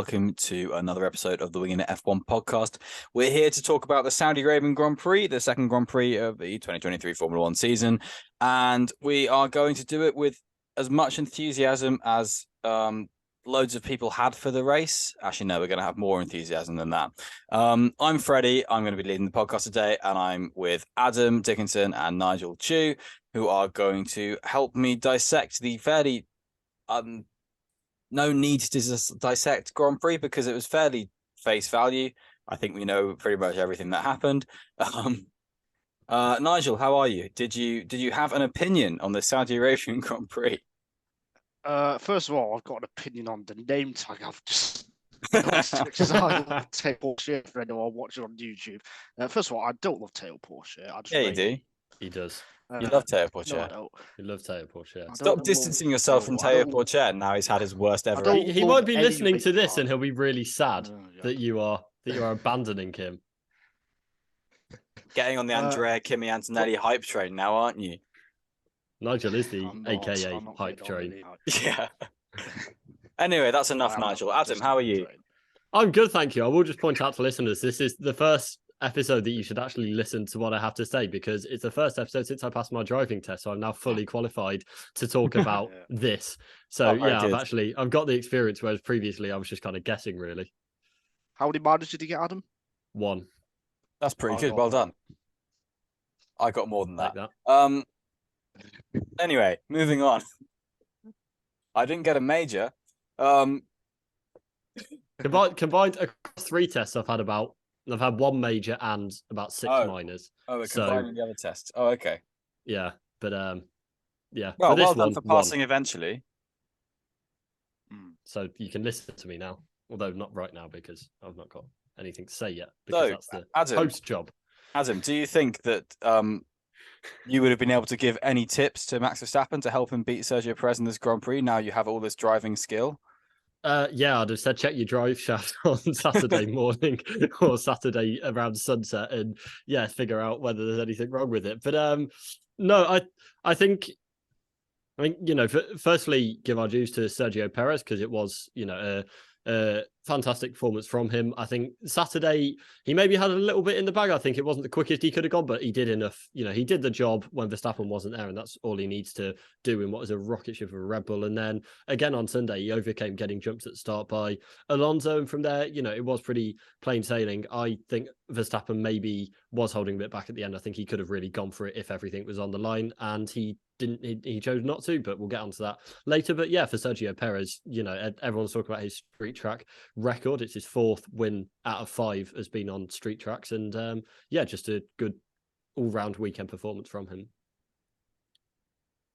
welcome to another episode of the Winging It F1 podcast. We're here to talk about the Saudi Arabian Grand Prix, the second Grand Prix of the 2023 Formula One season, and we are going to do it with as much enthusiasm as loads of people had for the race. Actually, no, we're going to have more enthusiasm than that. I'm Freddie. I'm going to be leading the podcast today, and I'm with Adam Dickinson and Nigel Chu, who are going to help me dissect the fairly no need to dissect Grand Prix because it was fairly face value. I think we know pretty much everything that happened. Nigel, how are you? Did you have an opinion on the Saudi Arabian Grand Prix? First of all, I've got an opinion on the name tag. I've just because I love tail Porsche for anyone watching on YouTube. First of all, I don't love tail Porsche. You do. He does. You love Teo Porsche. No, I don't. You love Teo Porsche. Stop distancing yourself from Teo Porsche. Now he's had his worst ever. He might be listening to this, and he'll be really sad that you are abandoning him. Getting on the Andrea Kimi Antonelli hype train now, aren't you? Nigel is the AKA hype train. Yeah. Anyway, that's enough, Nigel. Adam, how are you? I'm good, thank you. I will just point out to listeners, this is the first episode that you should actually listen to what I have to say, because it's the first episode since I passed my driving test, so I'm now fully qualified to talk about this. So I've got the experience, whereas previously I was just kind of guessing, really. How many miles did you get, Adam? 1. That's pretty good. Well done. I got more than that. Like that. Anyway, moving on. I didn't get a major. Combined across 3 tests, I've had 1 major and about 6 minors. Oh, we're combining the other tests. Oh, okay. Yeah, but yeah. Well, well done for passing eventually. So you can listen to me now, although not right now because I've not got anything to say yet. Because that's the host job. Adam, do you think that you would have been able to give any tips to Max Verstappen to help him beat Sergio Perez in this Grand Prix? Now you have all this driving skill. Yeah, I'd have said check your drive shaft on Saturday morning or Saturday around sunset, and figure out whether there's anything wrong with it. But no, I think firstly, give our dues to Sergio Perez because it was a fantastic performance from him. I think Saturday he maybe had a little bit in the bag. I think it wasn't the quickest he could have gone, but he did enough. He did the job when Verstappen wasn't there, and that's all he needs to do in what is a rocket ship of a Red Bull. And then again on Sunday, he overcame getting jumps at the start by Alonso, and from there, it was pretty plain sailing. I think Verstappen maybe was holding a bit back at the end. I think he could have really gone for it if everything was on the line, and he didn't. He chose not to, but we'll get onto that later. But yeah, for Sergio Perez, everyone's talking about his street track record. It's his 4th win out of 5 has been on street tracks, and just a good all-round weekend performance from him.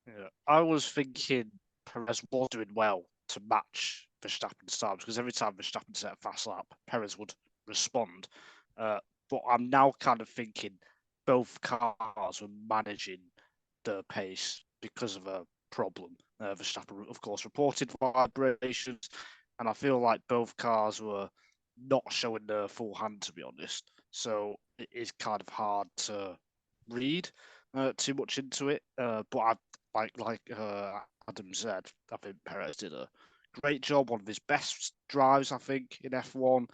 Yeah, I was thinking Perez was doing well to match Verstappen's times, because every time Verstappen set a fast lap, Perez would respond. But I'm now kind of thinking both cars were managing the pace because of a problem. Verstappen, of course, reported vibrations, and I feel like both cars were not showing their full hand, to be honest. So it is kind of hard to read too much into it. But like Adam said, I think Perez did a great job, one of his best drives, I think, in F1.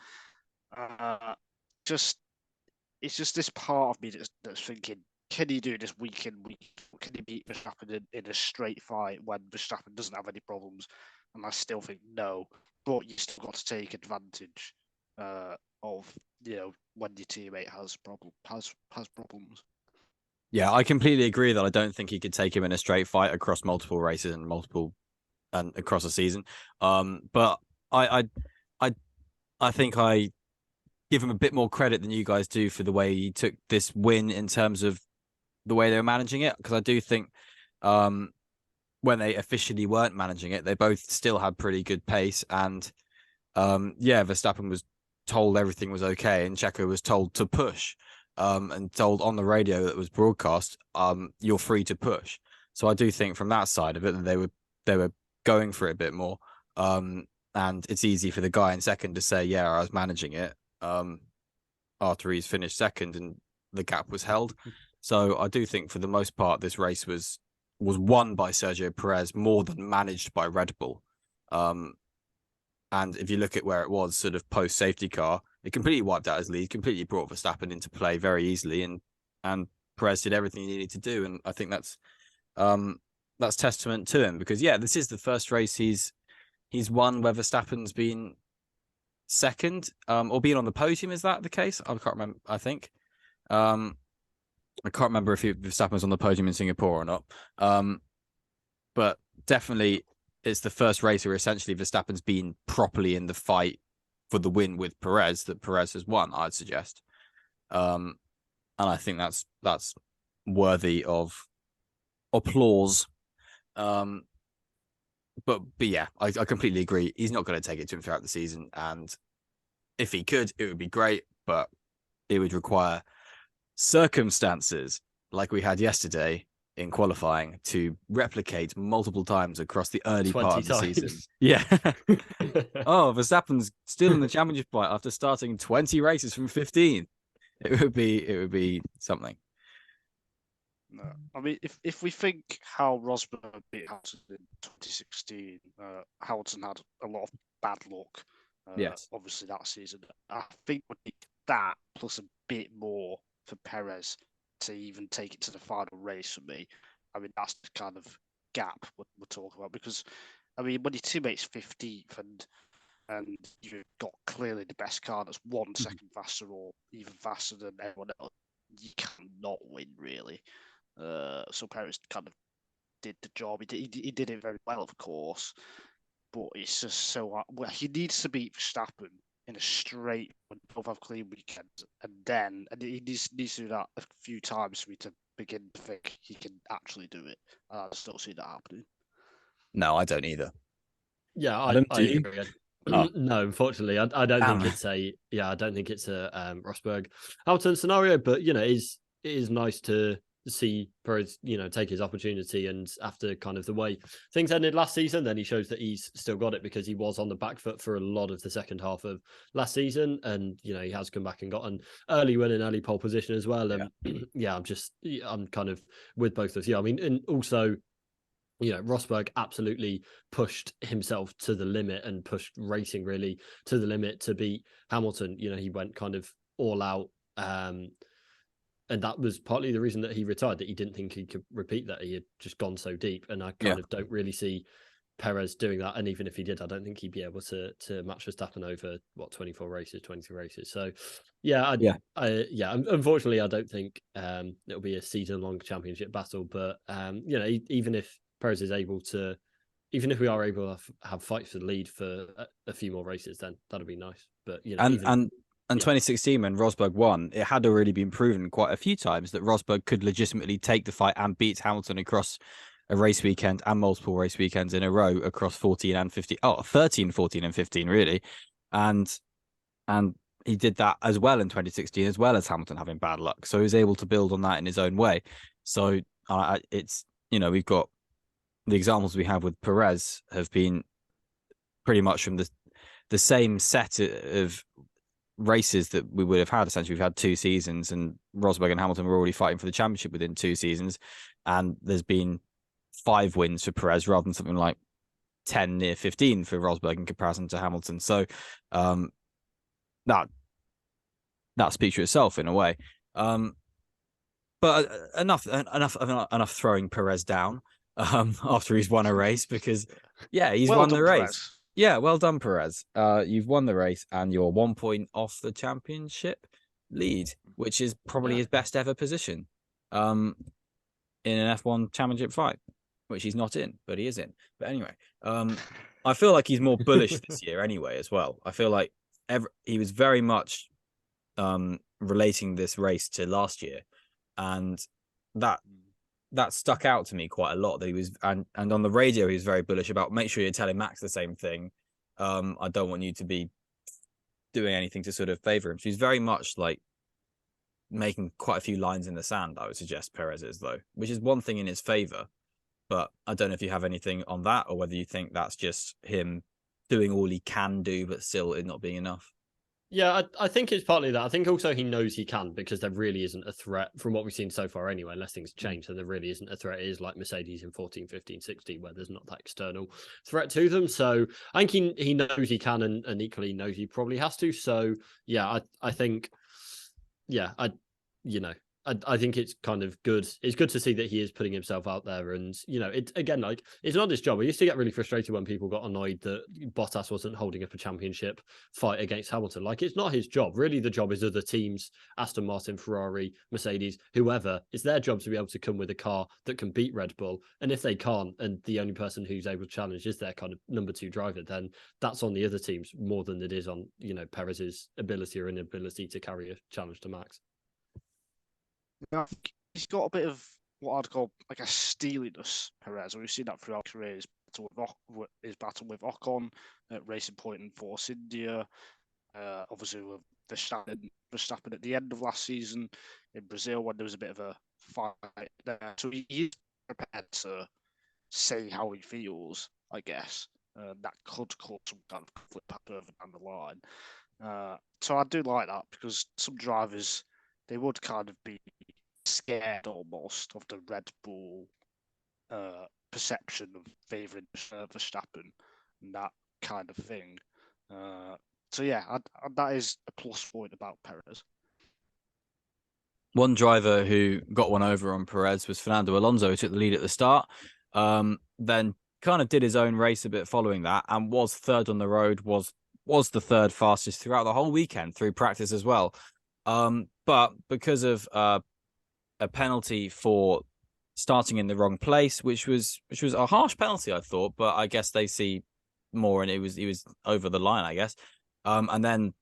It's just this part of me that's thinking, can he do this week in, week? Can he beat Verstappen in a straight fight when Verstappen doesn't have any problems? And I still think no, but you still got to take advantage of when your teammate has problems. Yeah, I completely agree that I don't think he could take him in a straight fight across multiple races and across a season. But I think I give him a bit more credit than you guys do for the way he took this win in terms of the way they were managing it, because I do think when they officially weren't managing it, they both still had pretty good pace, and Verstappen was told everything was okay, and Checo was told to push, and told on the radio that was broadcast, you're free to push. So I do think from that side of it that they were going for it a bit more, and it's easy for the guy in second to say, yeah, I was managing it, after he's finished second and the gap was held. So I do think for the most part, this race was won by Sergio Perez more than managed by Red Bull. And if you look at where it was sort of post safety car, it completely wiped out his lead, completely brought Verstappen into play very easily, and Perez did everything he needed to do. And I think that's testament to him, because this is the first race he's won where Verstappen's been second, or being on the podium. Is that the case? I can't remember. I think. I can't remember if Verstappen was on the podium in Singapore or not. But definitely it's the first race where essentially Verstappen's been properly in the fight for the win with Perez that Perez has won, I'd suggest. And I think that's worthy of applause. But yeah, I completely agree. He's not going to take it to him throughout the season. And if he could, it would be great, but it would require circumstances like we had yesterday in qualifying to replicate multiple times across the early part of the season. Yeah. Oh, Verstappen's still in the championship fight after starting 20 races from 15. It would be something. No. I mean, if we think how Rosberg beat Hamilton in 2016, Hamilton had a lot of bad luck. Yes. Obviously that season. I think we need that plus a bit more for Perez to even take it to the final race for me. I mean, that's the kind of gap we're talking about, because I mean, when your teammate's 15th and you've got clearly the best car that's 1 second faster or even faster than everyone else, you cannot win really. So Perez kind of did the job. He did it very well, of course, but it's just so he needs to beat Verstappen in a straight when both have clean weekends, and he needs to do that a few times for me to begin to think he can actually do it. I just don't see that happening. No, I don't either. Yeah, I agree. Oh. No, unfortunately, I don't think it's a Rosberg Hamilton scenario, but it is nice to see Perez, take his opportunity, and after kind of the way things ended last season, then he shows that he's still got it, because he was on the back foot for a lot of the second half of last season, and he has come back and got an early win and early pole position as well. And I'm kind of with both of you. I mean, and also, Rosberg absolutely pushed himself to the limit and pushed racing really to the limit to beat Hamilton. He went kind of all out. And that was partly the reason that he retired, that he didn't think he could repeat that. He had just gone so deep. And I kind of don't really see Perez doing that. And even if he did, I don't think he'd be able to match Verstappen over 23 races. So unfortunately, I don't think it'll be a season-long championship battle. But even if Perez is able to, even if we are able to have fights for the lead for a few more races, then that'll be nice. But and 2016, when Rosberg won, it had already been proven quite a few times that Rosberg could legitimately take the fight and beat Hamilton across a race weekend and multiple race weekends in a row across 14 and 15. Oh, 13, 14 and 15, really. And he did that as well in 2016, as well as Hamilton having bad luck. So he was able to build on that in his own way. So it's, we've got the examples we have with Perez have been pretty much from the same set of races that we would have had. Essentially, we've had 2 seasons, and Rosberg and Hamilton were already fighting for the championship within 2 seasons, and there's been 5 wins for Perez rather than something like 10 near 15 for Rosberg in comparison to Hamilton. So that speaks for itself in a way. But enough throwing Perez down after he's won a race, because he's won the race. Perez. Yeah, well done, Perez. You've won the race, and you're 1 point off the championship lead, which is probably his best ever position in an F1 championship fight, which he's not in, but he is in. But anyway, I feel like he's more bullish this year anyway as well. I feel like he was very much relating this race to last year, and that stuck out to me quite a lot. That he was, and on the radio he was very bullish about, make sure you're telling Max the same thing. I don't want you to be doing anything to sort of favor him. So he's very much like making quite a few lines in the sand, I would suggest Perez is, though, which is one thing in his favor. But I don't know if you have anything on that, or whether you think that's just him doing all he can do, but still it not being enough. Yeah, I think it's partly that. I think also he knows he can because there really isn't a threat from what we've seen so far anyway, unless things change. So there really isn't a threat. It is like Mercedes in 14, 15, 16, where there's not that external threat to them. So I think he knows he can and equally knows he probably has to. So yeah, I think, yeah, you know, I think it's kind of good. It's good to see that he is putting himself out there, and it again, like it's not his job. I used to get really frustrated when people got annoyed that Bottas wasn't holding up a championship fight against Hamilton. Like it's not his job. Really, the job is other teams: Aston Martin, Ferrari, Mercedes, whoever. It's their job to be able to come with a car that can beat Red Bull. And if they can't, and the only person who's able to challenge is their kind of number 2 driver, then that's on the other teams more than it is on Perez's ability or inability to carry a challenge to Max. I think he's got a bit of what I'd call like a steeliness, Perez. We've seen that throughout his career. His battle with Ocon at Racing Point and Force India. Obviously with Verstappen at the end of last season in Brazil when there was a bit of a fight there. So he's prepared to say how he feels, I guess. That could cause some kind of conflict further down the line. So I do like that because some drivers, they would kind of be scared almost of the Red Bull perception of favouring Verstappen and that kind of thing. So yeah, that is a plus point about Perez. One driver who got one over on Perez was Fernando Alonso, who took the lead at the start. Then kind of did his own race a bit following that and was third on the road, was the third fastest throughout the whole weekend through practice as well. But because of a penalty for starting in the wrong place, which was a harsh penalty, I thought, but I guess they see more and he was over the line, I guess. And then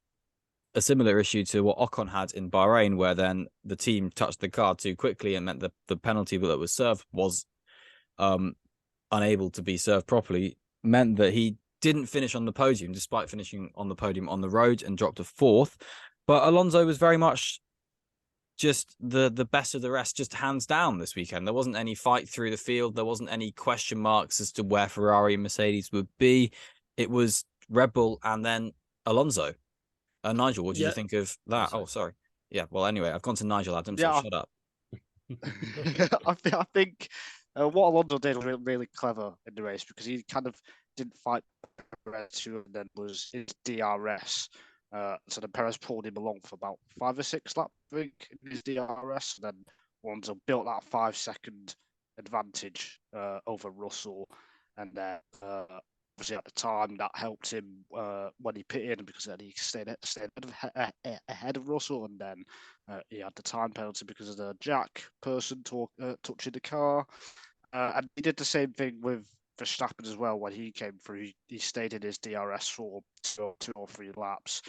a similar issue to what Ocon had in Bahrain, where then the team touched the car too quickly and meant the penalty that was served was unable to be served properly, meant that he didn't finish on the podium, despite finishing on the podium on the road, and dropped to 4th. But Alonso was very much just the best of the rest, just hands down this weekend. There wasn't any fight through the field. There wasn't any question marks as to where Ferrari and Mercedes would be. It was Red Bull and then Alonso. Nigel, what did you think of that? Oh, sorry. Yeah, well, anyway, I've gone to Nigel, Adam, so shut up. I think what Alonso did was really, really clever in the race because he kind of didn't fight Perez, who then was his DRS. So then Perez pulled him along for about 5 or 6 laps, I think, in his DRS. And then Alonso built that 5-second advantage over Russell. And then obviously at the time that helped him when he pitted because then he stayed ahead of Russell. And then he had the time penalty because of the jack person touching the car. And he did the same thing with Verstappen as well when he came through. He stayed in his DRS for 2 or 3 laps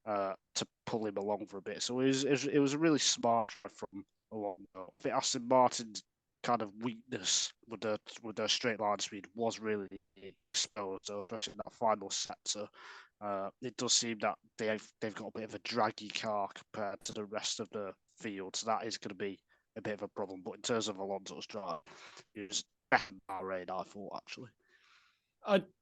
to pull him along for a bit. So it was a really smart from Alonso. I think Aston Martin's kind of weakness with their straight line speed was really exposed, especially in that final sector. It does seem that they've got a bit of a draggy car compared to the rest of the field, so that is going to be a bit of a problem. But in terms of Alonso's drive, it was better than Bahrain, I thought, actually.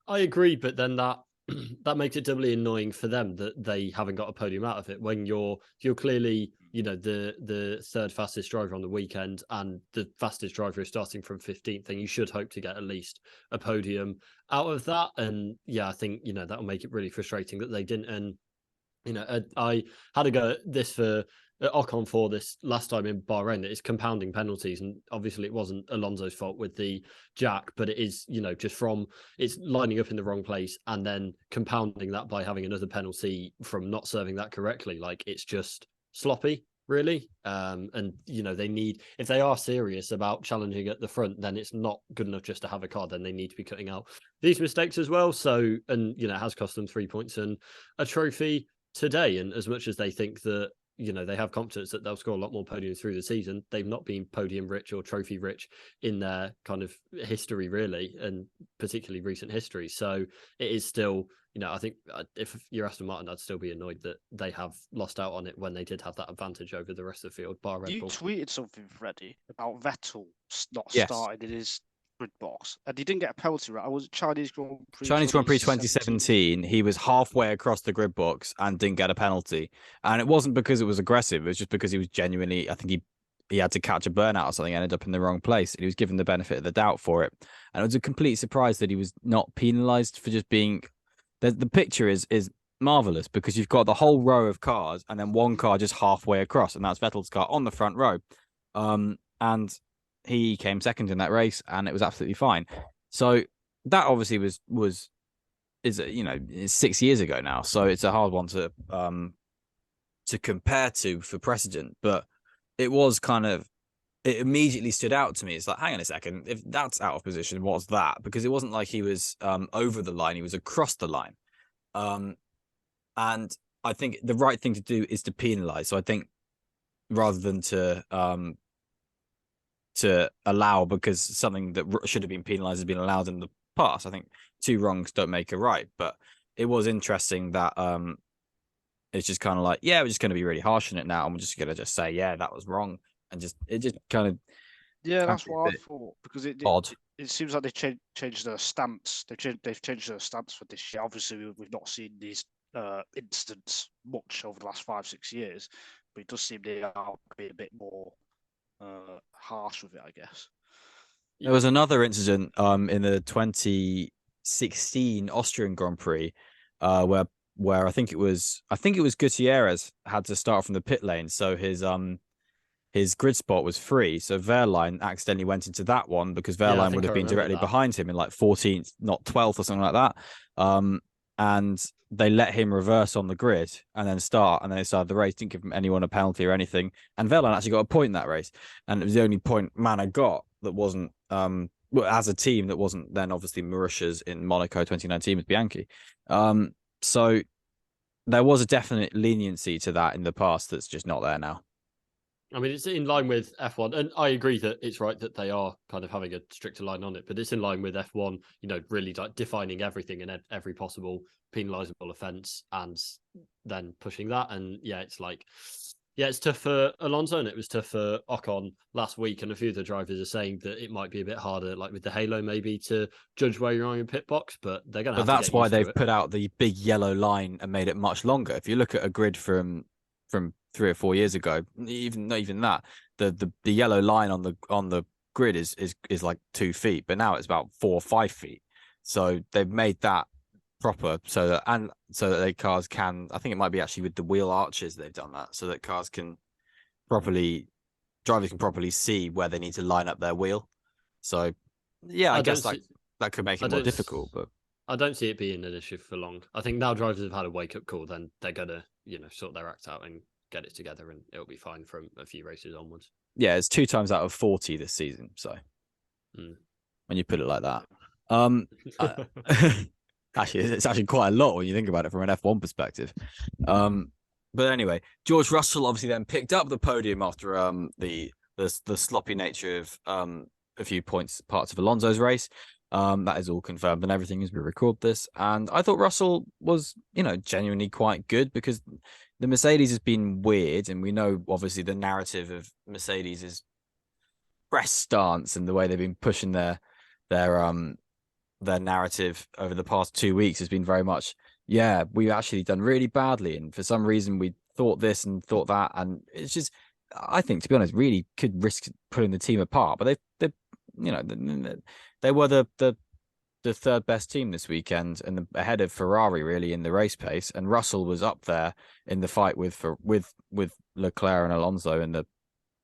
I agree, but then that makes it doubly annoying for them that they haven't got a podium out of it when you're clearly the third fastest driver on the weekend and the fastest driver is starting from 15th, and you should hope to get at least a podium out of that. And yeah, I think that'll make it really frustrating that they didn't. And I had to go at this for Ocon for this last time in Bahrain, that it's compounding penalties, and obviously it wasn't Alonso's fault with the jack, but it is just from it's lining up in the wrong place and then compounding that by having another penalty from not serving that correctly. Like it's just sloppy, really. And they need, if they are serious about challenging at the front, then it's not good enough just to have a car. Then they need to be cutting out these mistakes as well. So, and it has cost them 3 points and a trophy today. And as much as they think that they have confidence that they'll score a lot more podiums through the season, they've not been podium rich or trophy rich in their kind of history, really, and particularly recent history. So it is still, I think if you're Aston Martin, I'd still be annoyed that they have lost out on it when they did have that advantage over the rest of the field, bar Red Bull. You tweeted something, Freddie, about Vettel not Yes. starting in his grid box, and he didn't get a penalty, right? I was Chinese Grand Prix. Chinese Grand Prix 2017. 2017, he was halfway across the grid box and didn't get a penalty. And it wasn't because it was aggressive. It was just because he was genuinely, I think he had to catch a burnout or something, ended up in the wrong place. And he was given the benefit of the doubt for it. And it was a complete surprise that he was not penalized for just being. The picture is marvelous because you've got the whole row of cars and then one car just halfway across, and that's Vettel's car on the front row. And he came second in that race, and it was absolutely fine. So that obviously is 6 years ago now, so it's a hard one to compare to for precedent. But it was it immediately stood out to me. It's like, hang on a second, if that's out of position, what's that? Because it wasn't like he was over the line; he was across the line. And I think the right thing to do is to penalize. So I think rather than to allow, because something that should have been penalized has been allowed in the past. I think two wrongs don't make a right. But it was interesting that it's just kind of like, yeah, we're just going to be really harsh on it now, and we're just going to just say, yeah, that was wrong, and it just kind of that's what I thought, because it seems like they changed their stance. They've changed their stance for this year. Obviously, we've not seen these incidents much over the last 5-6 years, but it does seem they are being a bit more harsh with it, I guess. There was another incident in the 2016 Austrian Grand Prix where I think it was Gutierrez had to start from the pit lane, so his grid spot was free. So Wehrlein accidentally went into that one because Wehrlein would have been directly behind him in like 14th, not 12th or something like that. And they let him reverse on the grid and then start, and then they started the race. Didn't give anyone a penalty or anything. And Wehrlein actually got a point in that race, and it was the only point Manor got that wasn't as a team that wasn't then obviously Mauritius in Monaco 2019 with Bianchi. So there was a definite leniency to that in the past that's just not there now. I mean, it's in line with F1, and I agree that it's right that they are kind of having a stricter line on it, but it's in line with F1, really like defining everything and every possible penalisable offence, and then pushing that. And it's tough for Alonso, and it was tough for Ocon last week, and a few of the drivers are saying that it might be a bit harder, like with the Halo, maybe to judge where you're on your pit box, but they're going to have to. But that's why they've put out the big yellow line and made it much longer. If you look at a grid from 3 or 4 years ago, not even that, the yellow line on the grid is like 2 feet, but now it's about 4 or 5 feet. So they've made that proper so that cars can, I think it might be actually with the wheel arches they've done that, so that drivers can properly see where they need to line up their wheel. So I guess that could make it more difficult, but I don't see it being an issue for long. I think now drivers have had a wake-up call, then they're gonna sort their act out and get it together, and it'll be fine from a few races onwards. Yeah, it's 2 times out of 40 this season. So when you put it like that, actually, it's actually quite a lot when you think about it from an F1 perspective. But anyway, George Russell obviously then picked up the podium after the sloppy nature of a few parts of Alonso's race. That is all confirmed and everything as we record this. And I thought Russell was, genuinely quite good, because the Mercedes has been weird, and we know obviously the narrative of Mercedes is press stance and the way they've been pushing their narrative over the past 2 weeks has been very much, we've actually done really badly, and for some reason we thought this and thought that, and it's just, I think, to be honest, really could risk pulling the team apart. But they were the third best team this weekend, and ahead of Ferrari really in the race pace, and Russell was up there in the fight with Leclerc and Alonso in the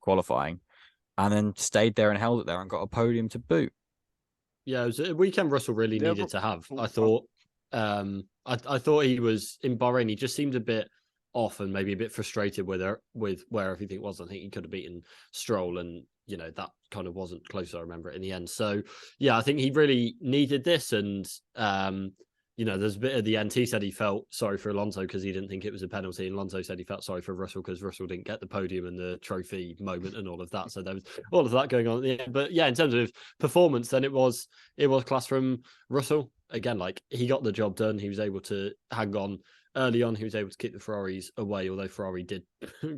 qualifying, and then stayed there and held it there and got a podium to boot. Yeah, it was a weekend Russell really needed to have. I thought I thought he was in Bahrain, he just seemed a bit off and maybe a bit frustrated with where everything was. I think he could have beaten Stroll, and that kind of wasn't close. I remember it in the end. So I think he really needed this. And there's a bit at the end. He said he felt sorry for Alonso because he didn't think it was a penalty, and Alonso said he felt sorry for Russell because Russell didn't get the podium and the trophy moment and all of that. So there was all of that going on at the end. But in terms of performance, then it was class from Russell. Again, like, he got the job done. He was able to hang on early on he was able to keep the Ferraris away, although Ferrari did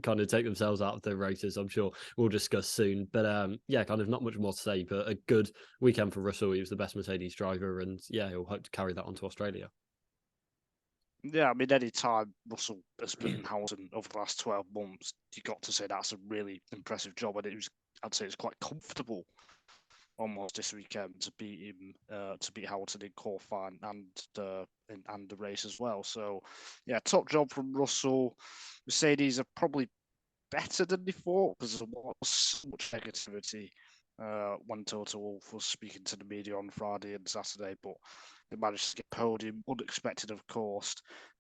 kind of take themselves out of the races. I'm sure we'll discuss soon. But yeah, kind of not much more to say, but a good weekend for Russell. He was the best Mercedes driver, and yeah, he'll hope to carry that on to Australia. Yeah, I mean, any time Russell has beaten Hamilton over the last 12 months, you got to say that's a really impressive job, and I'd say it's quite comfortable almost this weekend to beat him, to beat Hamilton in qualifying and the race as well. So, yeah, top job from Russell. Mercedes are probably better than they thought because there was so much negativity when Toto Wolff was speaking to the media on Friday and Saturday, but they managed to get podium, unexpected, of course.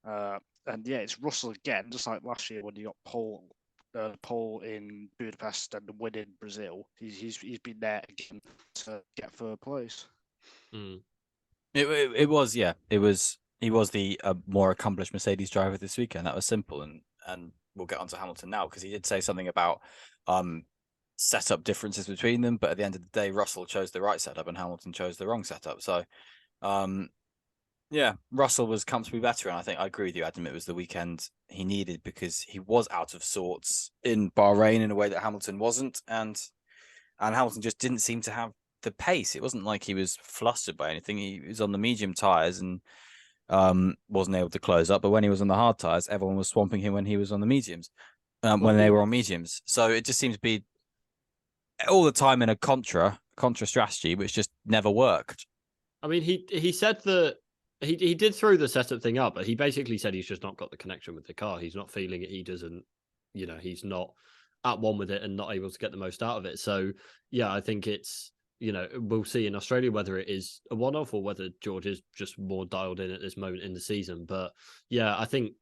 And yeah, it's Russell again, just like last year when he got pole in Budapest and the win in Brazil. He's been there again to get third place. Mm. It was, yeah, he was the more accomplished Mercedes driver this weekend. That was simple, and we'll get on to Hamilton now because he did say something about setup differences between them, but at the end of the day, Russell chose the right setup and Hamilton chose the wrong setup. So yeah, Russell was comfortably better, and I think I agree with you, Adam. It was the weekend he needed because he was out of sorts in Bahrain in a way that Hamilton wasn't, and Hamilton just didn't seem to have the pace. It wasn't like he was flustered by anything. He was on the medium tires and wasn't able to close up. But when he was on the hard tires, everyone was swamping him when he was on the mediums, when they were on mediums. So it just seemed to be all the time in a contra strategy, which just never worked. I mean, he said that he did throw the setup thing up, but he basically said he's just not got the connection with the car. He's not feeling it. He doesn't, he's not at one with it and not able to get the most out of it. So yeah, I think it's, we'll see in Australia whether it is a one-off or whether George is just more dialed in at this moment in the season. But yeah, I think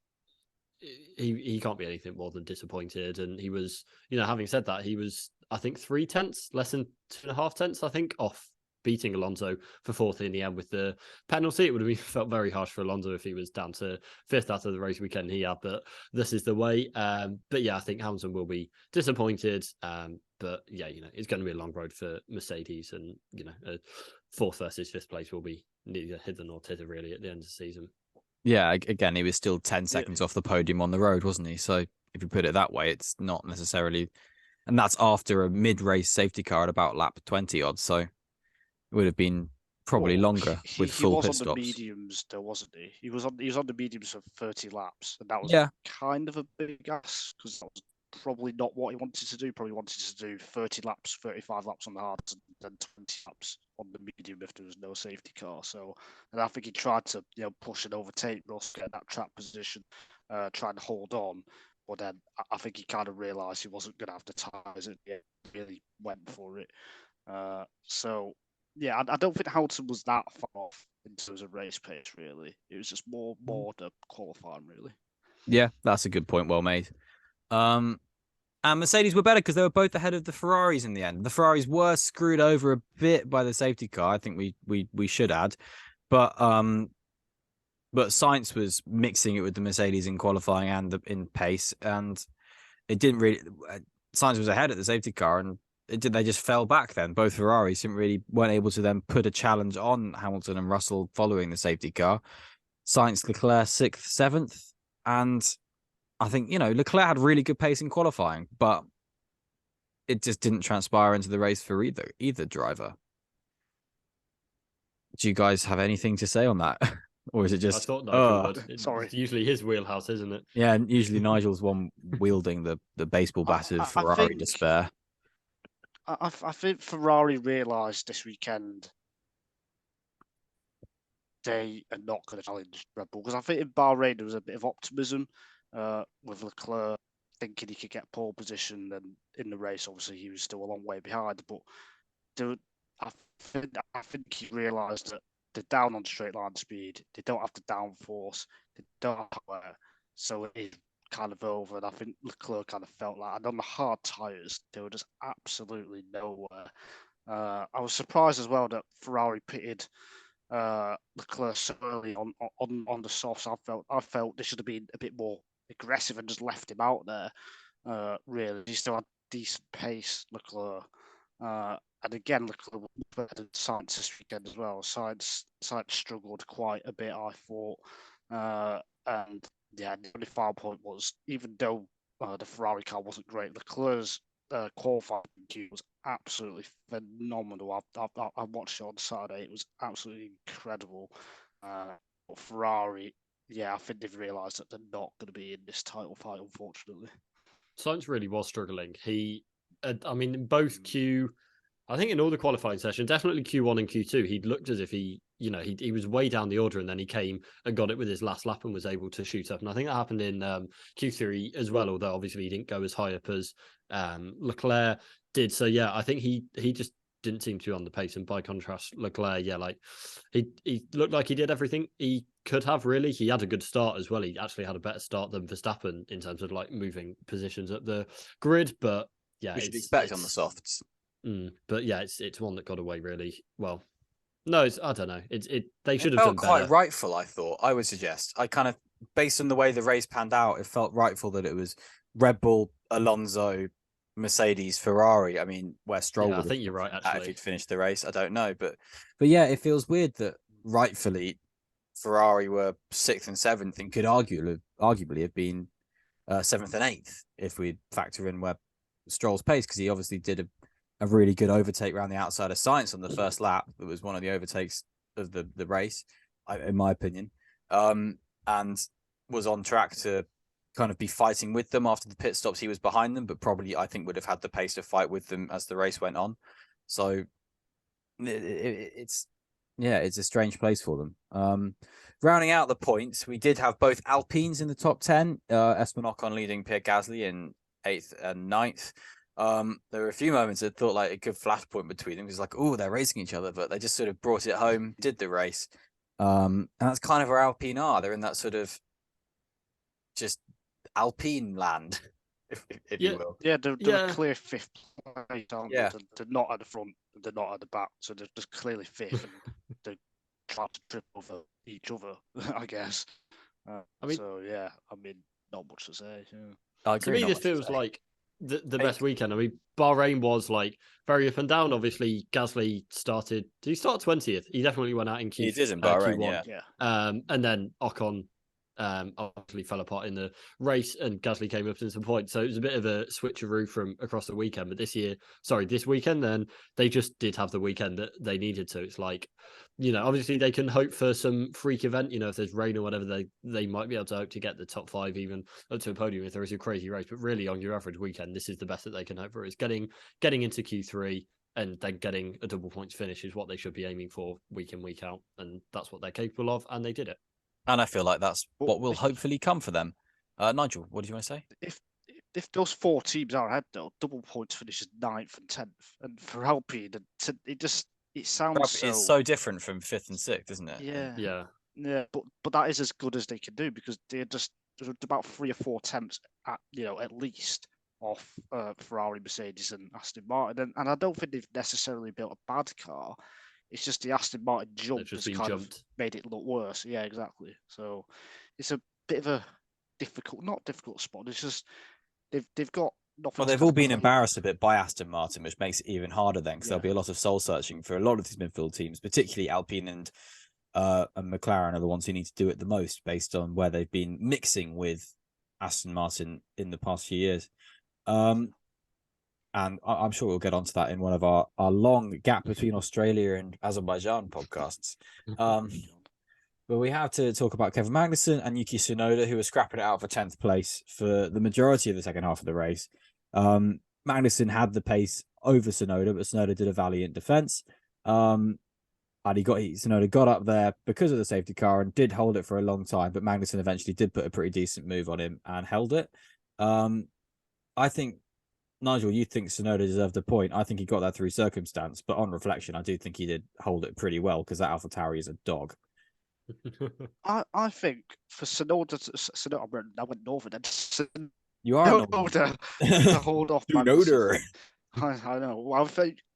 he can't be anything more than disappointed. And he was, having said that, he was, I think, 0.3, less than 2.5 tenths, I think, off beating Alonso for fourth in the end with the penalty. It would have felt very harsh for Alonso if he was down to fifth after the race weekend he had, but this is the way. But yeah, I think Hamilton will be disappointed. But yeah, it's going to be a long road for Mercedes, and fourth versus fifth place will be neither hither nor thither really at the end of the season. Yeah, again, he was still 10 seconds off the podium on the road, wasn't he? So if you put it that way, it's not necessarily, and that's after a mid-race safety car at about lap 20 odd. So it would have been probably longer with full pit stops. He was on the mediums, though, wasn't he? He was on the mediums for 30 laps, and that was kind of a big ask because that was probably not what he wanted to do. Probably wanted to do 30 laps, 35 laps on the hards, and then 20 laps on the medium if there was no safety car. So, and I think he tried to push and overtake Russ, get that track position, trying to hold on. But then I think he kind of realised he wasn't going to have the tyres, and he really went for it. So. Yeah, I don't think Hamilton was that far off in terms of race pace, really. It was just more the qualifying, really. Yeah, that's a good point. Well made. And Mercedes were better because they were both ahead of the Ferraris in the end. The Ferraris were screwed over a bit by the safety car. I think we should add, but Sainz was mixing it with the Mercedes in qualifying and in pace, and it didn't really. Sainz was ahead at the safety car, and they just fell back then. Both Ferraris weren't able to then put a challenge on Hamilton and Russell following the safety car. Sainz, Leclerc 6th, 7th. And I think, Leclerc had really good pace in qualifying, but it just didn't transpire into the race for either driver. Do you guys have anything to say on that? Or is it just... I thought Nigel would. Sorry. It's usually his wheelhouse, isn't it? Yeah, and usually Nigel's one wielding the baseball bat of Ferrari despair. I think Ferrari realised this weekend they are not going to challenge Red Bull because I think in Bahrain there was a bit of optimism with Leclerc thinking he could get pole position, and in the race obviously he was still a long way behind. But I think he realised that they're down on straight line speed, they don't have the downforce, they don't have power, so it is kind of over, and I think Leclerc kind of felt like, and on the hard tyres, they were just absolutely nowhere. I was surprised as well that Ferrari pitted Leclerc so early on the softs. I felt they should have been a bit more aggressive and just left him out there. Really, he still had decent pace, Leclerc. And again, Leclerc was better than Sainz this weekend as well. Sainz struggled quite a bit, I thought. And Yeah, the only foul point was, even though the Ferrari car wasn't great, Leclerc's qualifying queue was absolutely phenomenal. I watched it on Saturday. It was absolutely incredible. But Ferrari, yeah, I think they've realised that they're not going to be in this title fight, unfortunately. Sainz really was struggling. I mean, in both I think in all the qualifying sessions, definitely Q1 and Q2, he looked as if he was way down the order, and then he came and got it with his last lap and was able to shoot up. And I think that happened in Q3 as well, although obviously he didn't go as high up as Leclerc did. So yeah, I think he just didn't seem to be on the pace. And by contrast, Leclerc, yeah, like he looked like he did everything he could have, really. He had a good start as well. He actually had a better start than Verstappen in terms of like moving positions at the grid. But yeah, We should expect on the softs. But yeah, it's one that got away really well. No, I don't know. They should It have felt done quite better. rightful, I thought. I would suggest. I kind of, based on the way the race panned out, it felt rightful that it was Red Bull, Alonso, Mercedes, Ferrari. I mean, where Stroll Yeah, I would think you're right. if Actually, he'd finished the race, I don't know, but yeah, it feels weird that rightfully Ferrari were 6th and 7th and could arguably have been 7th and 8th if we factor in where Stroll's pace, because he obviously did a really good overtake around the outside of Sainz on the first lap. That was one of the overtakes of the race, in my opinion, and was on track to kind of be fighting with them after the pit stops. He was behind them, but probably I think would have had the pace to fight with them as the race went on. So it's a strange place for them. Rounding out the points, we did have both Alpines in the top 10. Esteban Ocon leading Pierre Gasly in 8th and 9th. There were a few moments that thought like a good flashpoint between them. It was like, oh, they're racing each other, but they just sort of brought it home, did the race. And that's kind of where Alpine are. They're in that sort of just Alpine land, if you will. Yeah, they're a clear 5th place, aren't Yeah. they? They're not at the front, they're not at the back, so they're just clearly 5th, and they're trying to trip over each other, I guess. I mean, so yeah, I mean, not much to say. Yeah. I to agree. me, this feels like the best weekend. I mean, Bahrain was like very up and down. Obviously, Gasly started. Did he start 20th? He definitely went out in He did in Bahrain, Q1. Yeah. And then Ocon obviously fell apart in the race, and Gasly came up to some point. So it was a bit of a switcheroo from across the weekend. But this weekend, then they just did have the weekend that they needed to. It's like, obviously they can hope for some freak event. If there's rain or whatever, they might be able to hope to get the top 5 even up to a podium if there is a crazy race. But really, on your average weekend, this is the best that they can hope for. Is getting into Q3 and then getting a double points finish is what they should be aiming for week in, week out, and that's what they're capable of, and they did it. And I feel like that's what will hopefully come for them. Nigel, what do you want to say? If those 4 teams are ahead, though, double points finishes 9th and 10th, and for Alpine, it sounds so. It's so different from 5th and 6th, isn't it? Yeah. But that is as good as they can do, because they're about 3 or 4 attempts at least off Ferrari, Mercedes, and Aston Martin, and I don't think they've necessarily built a bad car. It's just the Aston Martin jump has kind of made it look worse. Yeah, exactly. So it's a bit of a not difficult spot. It's just they've got nothing. Well, they've all been embarrassed a bit by Aston Martin, which makes it even harder then, because there'll be a lot of soul searching for a lot of these midfield teams, particularly Alpine and McLaren are the ones who need to do it the most, based on where they've been mixing with Aston Martin in the past few years. And I'm sure we'll get onto that in one of our long gap between Australia and Azerbaijan podcasts. But we have to talk about Kevin Magnussen and Yuki Tsunoda, who were scrapping it out for 10th place for the majority of the second half of the race. Magnussen had the pace over Tsunoda, but Tsunoda did a valiant defense. And Tsunoda got up there because of the safety car and did hold it for a long time, but Magnussen eventually did put a pretty decent move on him and held it. I think, Nigel, you think Tsunoda deserved a point. I think he got that through circumstance, but on reflection, I do think he did hold it pretty well, because that AlphaTauri is a dog. I think for Tsunoda, I went northern. You are Tsunoda to hold off Magnussen. I know. Well,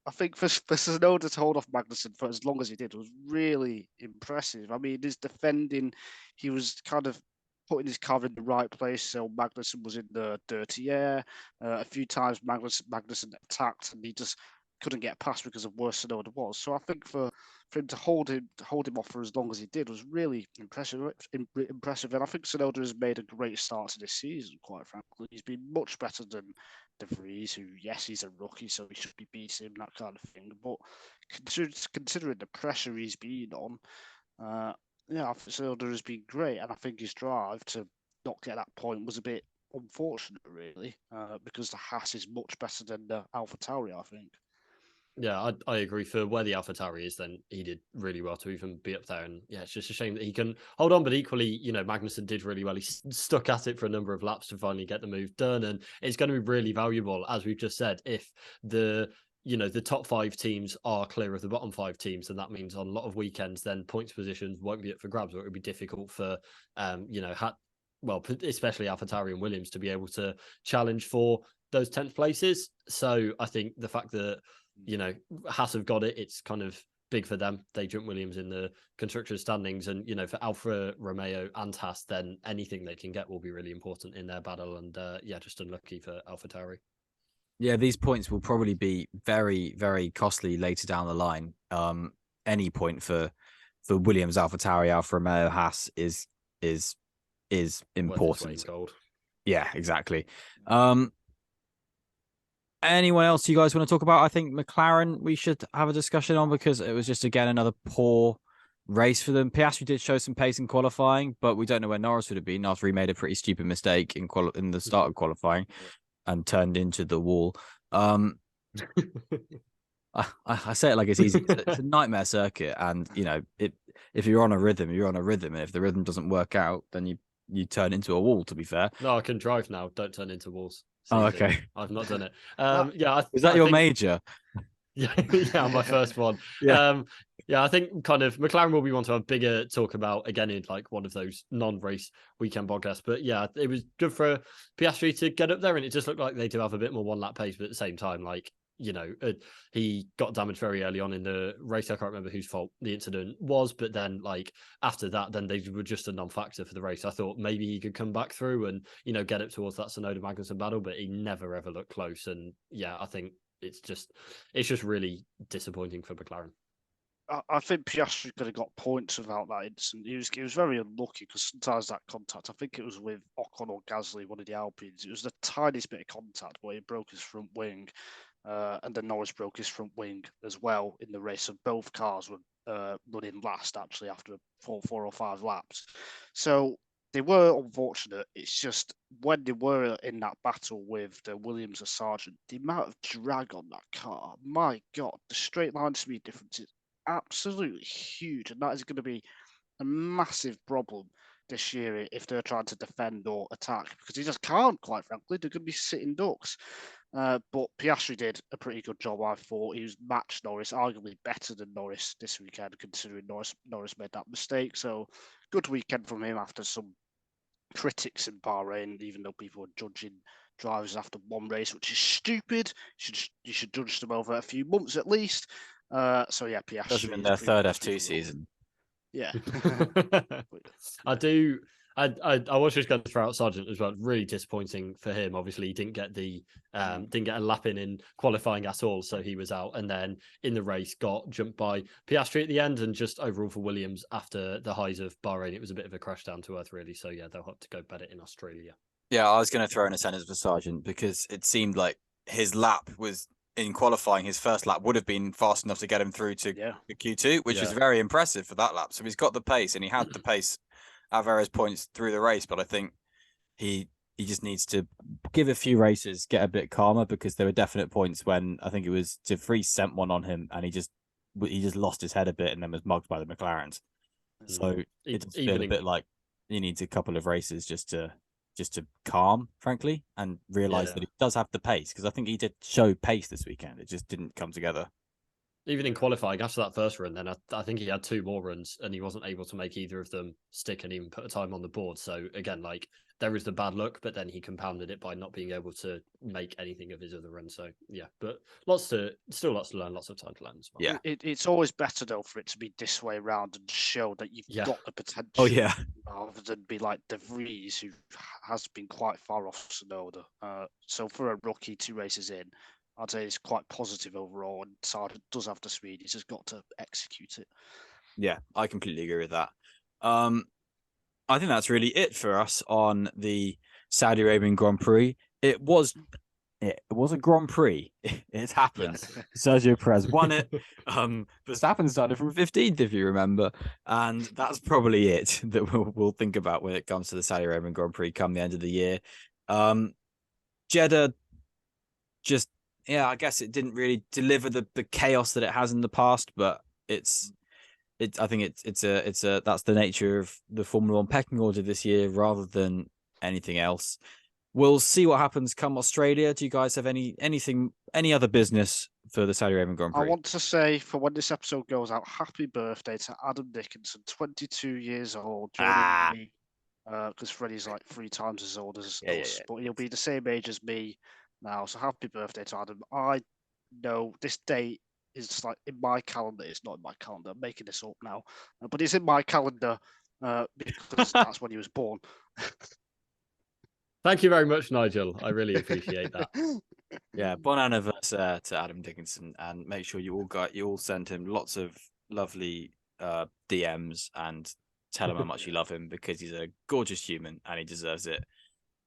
I think for Tsunoda to hold off Magnussen for as long as he did was really impressive. I mean, his defending, he was kind of putting his car in the right place, so Magnussen was in the dirty air. A few times Magnussen attacked, and he just couldn't get past because of where Tsunoda was. So I think for him to hold him off for as long as he did was really impressive. And I think Tsunoda has made a great start to this season. Quite frankly, he's been much better than De Vries, who, yes, he's a rookie, so he should be beating him, that kind of thing. But considering the pressure he's been on, I think Tsunoda has been great, and I think his drive to not get that point was a bit unfortunate, really, because the Haas is much better than the AlphaTauri, I think. Yeah, I agree. For where the AlphaTauri is, then he did really well to even be up there. And yeah, it's just a shame that he can hold on. But equally, Magnussen did really well. He stuck at it for a number of laps to finally get the move done. And it's going to be really valuable, as we've just said, if the top 5 teams are clear of the bottom 5 teams, and that means on a lot of weekends, then points positions won't be up for grabs, or it would be difficult for, especially AlphaTauri and Williams to be able to challenge for those 10th places. So I think the fact that Haas have got it, it's kind of big for them. They jump Williams in the constructors standings, and for Alfa Romeo and Haas, then anything they can get will be really important in their battle. And just unlucky for AlphaTauri. Yeah, these points will probably be very, very costly later down the line. Any point for Williams, AlphaTauri, Alfa Romeo, Haas is important. Gold. Yeah, exactly. Anyone else you guys want to talk about? I think McLaren we should have a discussion on, because it was just, again, another poor race for them. Piastri did show some pace in qualifying, but we don't know where Norris would have been after he made a pretty stupid mistake in the start of qualifying and turned into the wall. I say it like it's easy. It's a nightmare circuit, and if you're on a rhythm, you're on a rhythm, and if the rhythm doesn't work out, then you turn into a wall, to be fair. No, I can drive now. Don't turn into walls. Oh, okay. I've not done it. Is that your major? Yeah, my first one. Yeah. I think kind of McLaren will be one to have bigger talk about again in like one of those non-race weekend podcasts. But yeah, it was good for Piastri to get up there, and it just looked like they do have a bit more one-lap pace, but at the same time, like, he got damaged very early on in the race. I can't remember whose fault the incident was, but then like after that, then they were just a non-factor for the race. I thought maybe he could come back through and get up towards that Tsunoda Magnussen battle, but he never ever looked close. And yeah, I think it's just really disappointing for McLaren. I think Piastri could have got points without that incident. He was very unlucky, because sometimes that contact, I think it was with Ocon or Gasly, one of the Alpines, it was the tiniest bit of contact where he broke his front wing, and then Norris broke his front wing as well in the race. And both cars were running last, actually, after 4 or 5 laps. So they were unfortunate. It's just when they were in that battle with the Williams or Sargent, the amount of drag on that car, my God, the straight line speed difference is absolutely huge, and that is going to be a massive problem this year if they're trying to defend or attack, because they just can't, quite frankly. They're going to be sitting ducks. But Piastri did a pretty good job, I thought. He was matched Norris, arguably better than Norris this weekend, considering Norris made that mistake. So good weekend from him after some critics in Bahrain, even though people were judging drivers after one race, which is stupid. You should judge them over a few months at least. So yeah, Piastri. Doesn't mean their third F2 season. Yeah. I was just going to throw out Sargent as well. Really disappointing for him. Obviously, he didn't get a lap in qualifying at all, so he was out. And then in the race, got jumped by Piastri at the end, and just overall for Williams after the highs of Bahrain, it was a bit of a crash down to earth, really. So yeah, they'll have to go better in Australia. Yeah, I was going to throw in a sentence for Sargent, because it seemed like his lap was in qualifying. His first lap would have been fast enough to get him through to the Q2, which is very impressive for that lap. So he's got the pace, and he had the pace at various points through the race. But I think he just needs to give a few races, get a bit calmer, because there were definite points when I think it was De Vries sent one on him, and he just lost his head a bit and then was mugged by the McLarens. So it does feel a bit like he needs a couple of races just to calm, frankly, and realize that he does have the pace, because I think he did show pace this weekend. It just didn't come together. Even in qualifying, after that first run, then I think he had 2 more runs, and he wasn't able to make either of them stick and even put a time on the board. So again, like, there is the bad luck, but then he compounded it by not being able to make anything of his other runs. So yeah, but still lots to learn, lots of time to learn as well. Yeah, it's always better though for it to be this way around and show that you've got the potential. Oh yeah, rather than be like De Vries, who has been quite far off Tsunoda. So for a rookie 2 races in, I'd say it's quite positive overall, and Sargent does have the speed. He's just got to execute it. Yeah, I completely agree with that. I think that's really it for us on the Saudi Arabian Grand Prix. It was a Grand Prix. It happened. Yes. Sergio Perez won it. Verstappen started from 15th, if you remember, and that's probably it that we'll think about when it comes to the Saudi Arabian Grand Prix come the end of the year. Jeddah, just I guess it didn't really deliver the chaos that it has in the past, but I think it's that's the nature of the Formula One pecking order this year rather than anything else. We'll see what happens come Australia. Do you guys have any other business for the Saudi Arabian Grand Prix? I want to say, for when this episode goes out, happy birthday to Adam Dickinson, 22 years old, joining me. Because Freddie's like 3 times as old as us, but he'll be the same age as me now. So happy birthday to Adam. I know this date is like in my calendar. It's not in my calendar. I'm making this up now, but it's in my calendar because that's when he was born. Thank you very much, Nigel. I really appreciate that. Yeah, bon anniversaire to Adam Dickinson, and make sure you all send him lots of lovely DMs and tell him how much you love him, because he's a gorgeous human and he deserves it.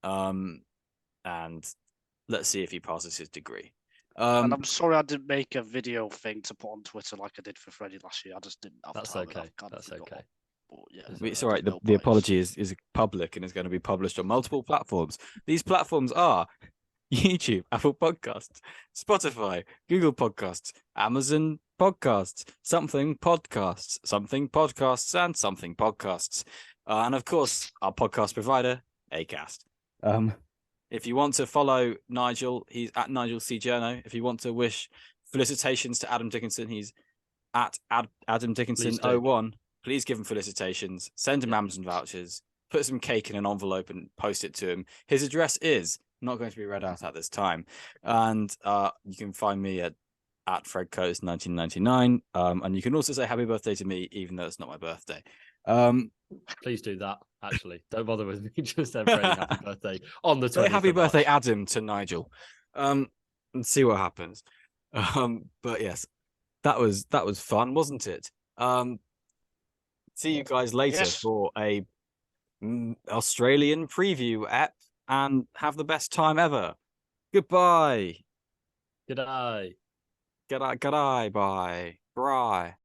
And let's see if he passes his degree. And I'm sorry I didn't make a video thing to put on Twitter like I did for Freddie last year. I just didn't have That's time. Okay. That's okay. But yeah, it's all right. The apology is public and is going to be published on multiple platforms. These platforms are YouTube, Apple Podcasts, Spotify, Google Podcasts, Amazon Podcasts, Something Podcasts, and Something Podcasts. And of course, our podcast provider, Acast. If you want to follow Nigel, he's at Nigel C. Journo. If you want to wish felicitations to Adam Dickinson, he's at Adam Dickinson 01. Please give him felicitations. Send him Amazon vouchers. Put some cake in an envelope and post it to him. His address is not going to be read out at this time. And you can find me at FredCoast1999. And you can also say happy birthday to me, even though it's not my birthday. Please do that, actually. Don't bother with me. Just say Freddie happy birthday on the 20th. Say happy birthday, Adam, to Nigel. And see what happens. But yes, that was fun, wasn't it? See you guys later for a Australian preview app, and have the best time ever. Goodbye. G'day. G'day. Bye. Bye.